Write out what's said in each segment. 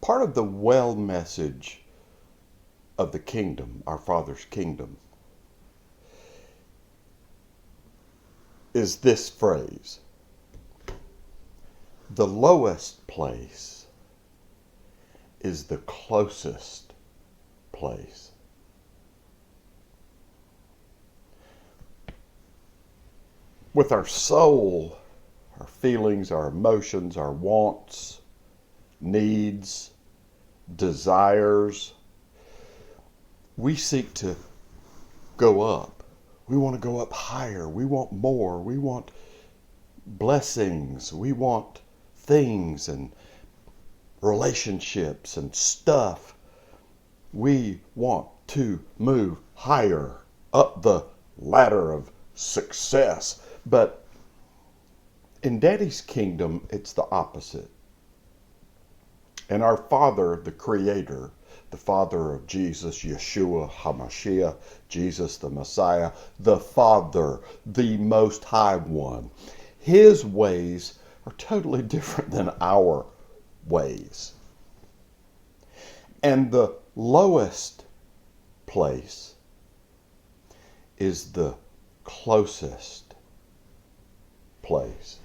Part of the well message of the kingdom, our Father's kingdom, is this phrase: the lowest place is the closest place. With our soul, our feelings, our emotions, our wants, needs, desires, we seek to go up. We want to go up higher. We want more. We want blessings. We want things and relationships and stuff. We want to move higher up the ladder of success. But in Daddy's kingdom, it's the opposite. And our Father, the Creator, the Father of Jesus, Yeshua HaMashiach, Jesus the Messiah, the Father, the Most High One, His ways are totally different than our ways. And the lowest place is the closest place.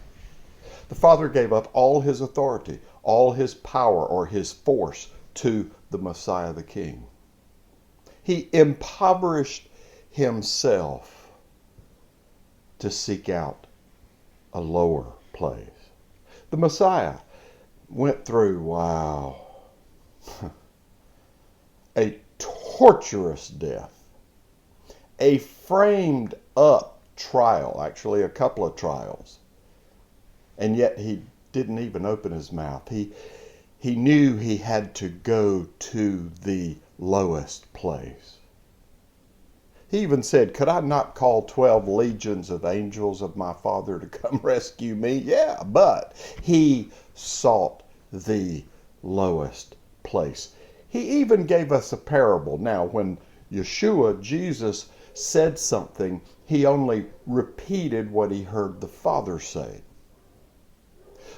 The Father gave up all His authority, all His power or His force to the Messiah the King. He impoverished Himself to seek out a lower place. The Messiah went through, a torturous death, a framed up trial, actually a couple of trials. And yet He didn't even open His mouth. He knew He had to go to the lowest place. He even said, could I not call 12 legions of angels of my Father to come rescue me? Yeah, but He sought the lowest place. He even gave us a parable. Now, when Yeshua, Jesus, said something, He only repeated what He heard the Father say.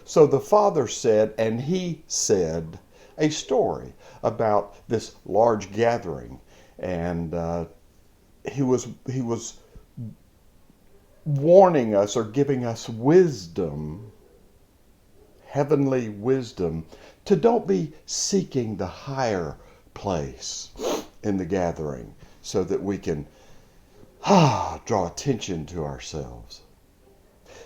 So the Father said, and He said, a story about this large gathering. And He was warning us or giving us wisdom, heavenly wisdom, to don't be seeking the higher place in the gathering so that we can draw attention to ourselves.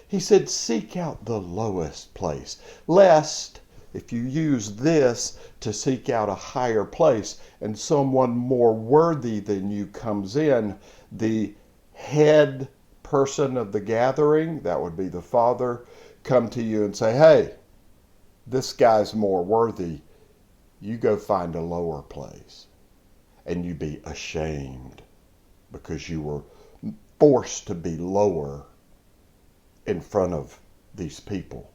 He said, seek out the lowest place, lest if you use this to seek out a higher place and someone more worthy than you comes in, the head person of the gathering, that would be the Father, come to you and say, hey, this guy's more worthy. You go find a lower place. And you be ashamed because you were forced to be lower in front of these people.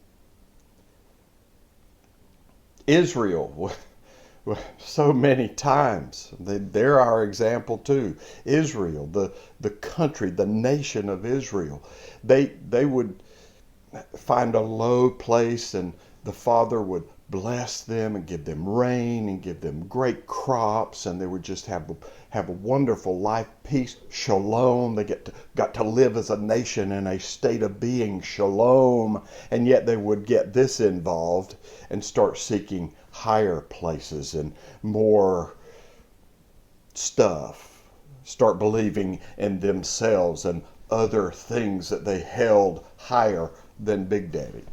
Israel, so many times, they're our example too. Israel, the country, the nation of Israel, they would find a low place and the Father would bless them and give them rain and give them great crops, and they would just have a wonderful life, peace, shalom. They got to live as a nation in a state of being, shalom, and yet they would get this involved and start seeking higher places and more stuff, start believing in themselves and other things that they held higher than Big Daddy.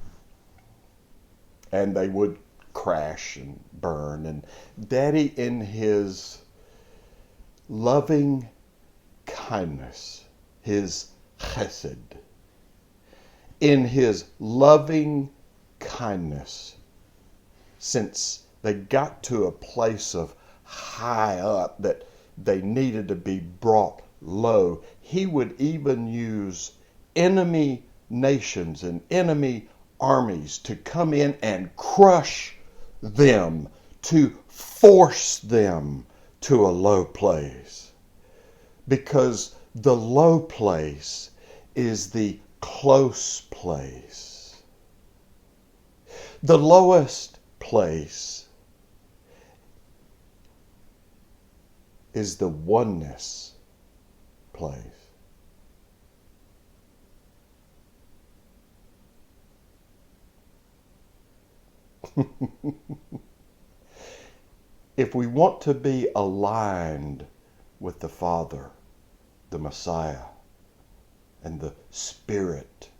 And they would crash and burn. And Daddy, in His loving kindness, His chesed, in His loving kindness, since they got to a place of high up that they needed to be brought low, He would even use enemy nations and enemy armies to come in and crush them, to force them to a low place. Because the low place is the close place. The lowest place is the oneness place. If we want to be aligned with the Father, the Messiah, and the Spirit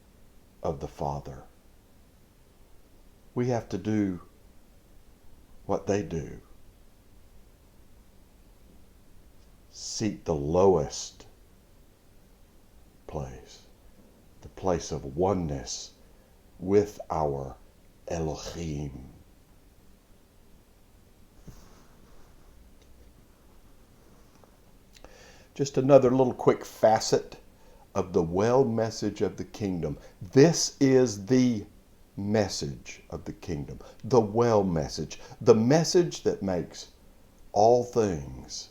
of the Father, we have to do what they do. Seek the lowest place, the place of oneness with our Elohim. Just another little quick facet of the well message of the kingdom. This is the message of the kingdom, the well message, the message that makes all things